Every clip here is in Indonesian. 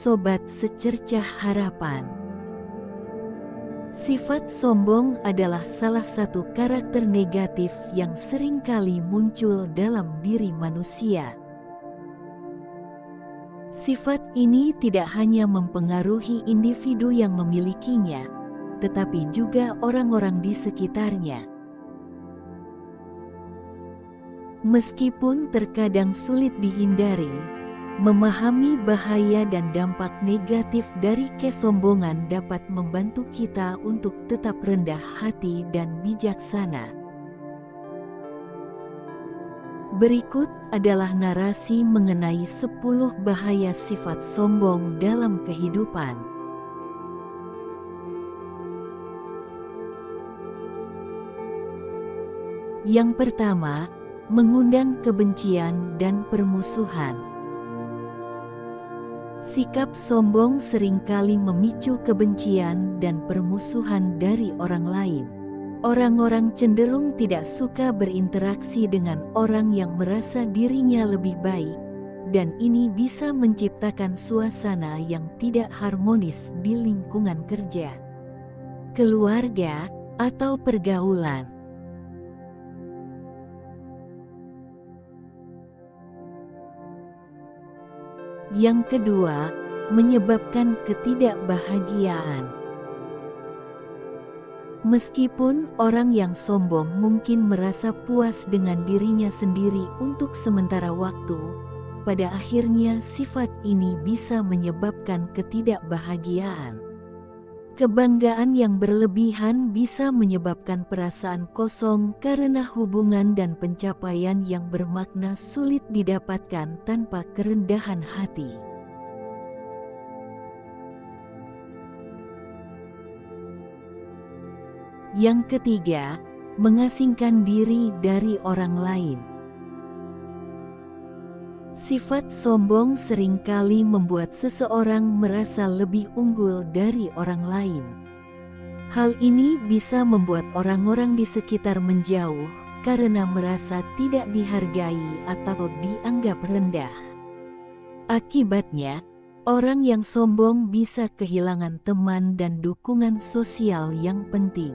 Sobat Secercah Harapan. Sifat sombong adalah salah satu karakter negatif yang seringkali muncul dalam diri manusia. Sifat ini tidak hanya mempengaruhi individu yang memilikinya, tetapi juga orang-orang di sekitarnya. Meskipun terkadang sulit dihindari, memahami bahaya dan dampak negatif dari kesombongan dapat membantu kita untuk tetap rendah hati dan bijaksana. Berikut adalah narasi mengenai 10 bahaya sifat sombong dalam kehidupan. Yang pertama, mengundang kebencian dan permusuhan. Sikap sombong seringkali memicu kebencian dan permusuhan dari orang lain. Orang-orang cenderung tidak suka berinteraksi dengan orang yang merasa dirinya lebih baik, dan ini bisa menciptakan suasana yang tidak harmonis di lingkungan kerja, keluarga, atau pergaulan. Yang kedua, menyebabkan ketidakbahagiaan. Meskipun orang yang sombong mungkin merasa puas dengan dirinya sendiri untuk sementara waktu, pada akhirnya sifat ini bisa menyebabkan ketidakbahagiaan. Kebanggaan yang berlebihan bisa menyebabkan perasaan kosong karena hubungan dan pencapaian yang bermakna sulit didapatkan tanpa kerendahan hati. Yang ketiga, mengasingkan diri dari orang lain. Sifat sombong seringkali membuat seseorang merasa lebih unggul dari orang lain. Hal ini bisa membuat orang-orang di sekitar menjauh karena merasa tidak dihargai atau dianggap rendah. Akibatnya, orang yang sombong bisa kehilangan teman dan dukungan sosial yang penting.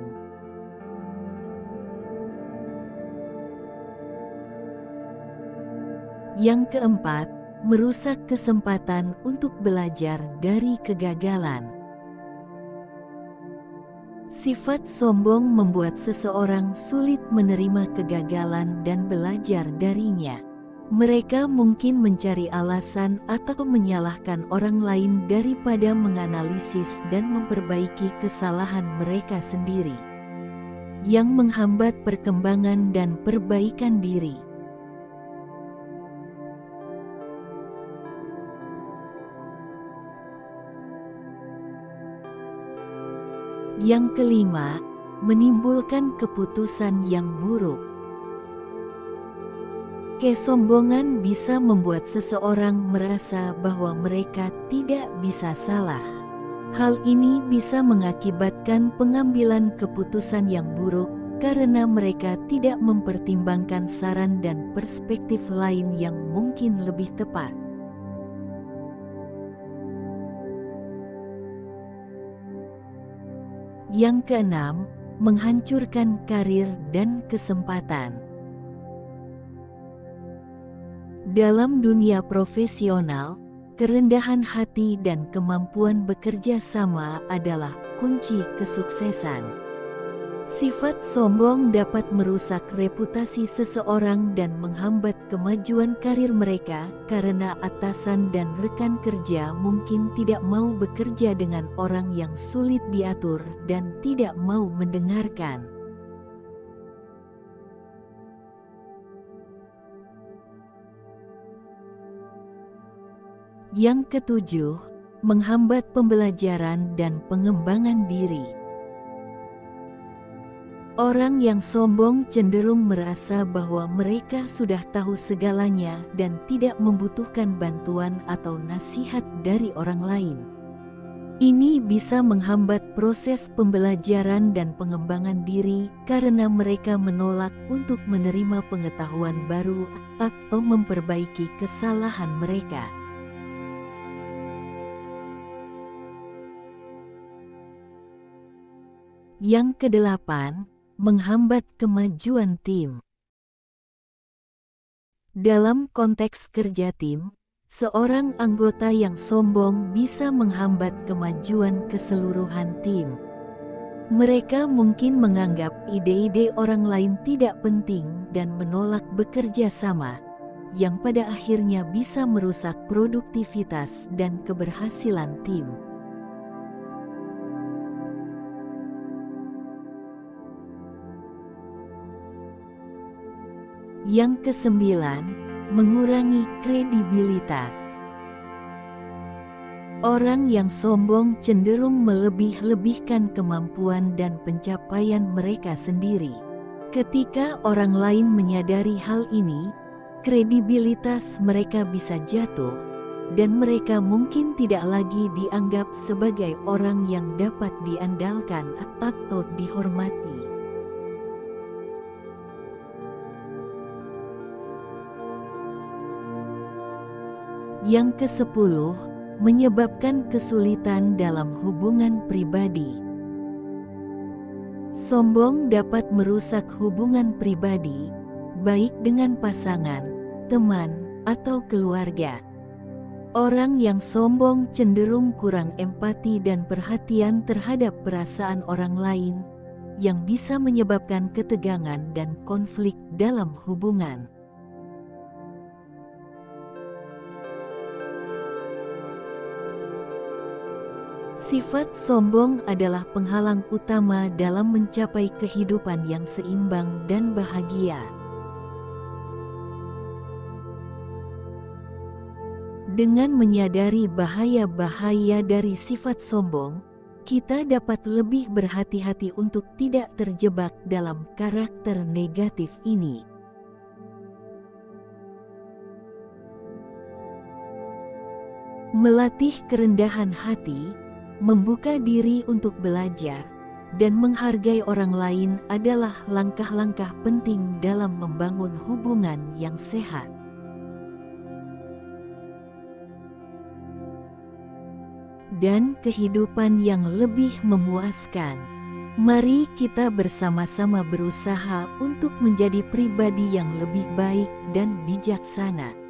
Yang keempat, merusak kesempatan untuk belajar dari kegagalan. Sifat sombong membuat seseorang sulit menerima kegagalan dan belajar darinya. Mereka mungkin mencari alasan atau menyalahkan orang lain daripada menganalisis dan memperbaiki kesalahan mereka sendiri, yang menghambat perkembangan dan perbaikan diri. Yang kelima, menimbulkan keputusan yang buruk. Kesombongan bisa membuat seseorang merasa bahwa mereka tidak bisa salah. Hal ini bisa mengakibatkan pengambilan keputusan yang buruk karena mereka tidak mempertimbangkan saran dan perspektif lain yang mungkin lebih tepat. Yang keenam, menghancurkan karir dan kesempatan. Dalam dunia profesional, kerendahan hati dan kemampuan bekerja sama adalah kunci kesuksesan. Sifat sombong dapat merusak reputasi seseorang dan menghambat kemajuan karir mereka karena atasan dan rekan kerja mungkin tidak mau bekerja dengan orang yang sulit diatur dan tidak mau mendengarkan. Yang ketujuh, menghambat pembelajaran dan pengembangan diri. Orang yang sombong cenderung merasa bahwa mereka sudah tahu segalanya dan tidak membutuhkan bantuan atau nasihat dari orang lain. Ini bisa menghambat proses pembelajaran dan pengembangan diri karena mereka menolak untuk menerima pengetahuan baru atau memperbaiki kesalahan mereka. Yang kedelapan, menghambat kemajuan tim. Dalam konteks kerja tim, seorang anggota yang sombong bisa menghambat kemajuan keseluruhan tim. Mereka mungkin menganggap ide-ide orang lain tidak penting dan menolak bekerja sama, yang pada akhirnya bisa merusak produktivitas dan keberhasilan tim. Yang kesembilan, mengurangi kredibilitas. Orang yang sombong cenderung melebih-lebihkan kemampuan dan pencapaian mereka sendiri. Ketika orang lain menyadari hal ini, kredibilitas mereka bisa jatuh, dan mereka mungkin tidak lagi dianggap sebagai orang yang dapat diandalkan atau dihormati. Yang ke-10, menyebabkan kesulitan dalam hubungan pribadi. Sombong dapat merusak hubungan pribadi, baik dengan pasangan, teman, atau keluarga. Orang yang sombong cenderung kurang empati dan perhatian terhadap perasaan orang lain, yang bisa menyebabkan ketegangan dan konflik dalam hubungan. Sifat sombong adalah penghalang utama dalam mencapai kehidupan yang seimbang dan bahagia. Dengan menyadari bahaya-bahaya dari sifat sombong, kita dapat lebih berhati-hati untuk tidak terjebak dalam karakter negatif ini. Melatih kerendahan hati, membuka diri untuk belajar, dan menghargai orang lain adalah langkah-langkah penting dalam membangun hubungan yang sehat. Dan kehidupan yang lebih memuaskan. Mari kita bersama-sama berusaha untuk menjadi pribadi yang lebih baik dan bijaksana.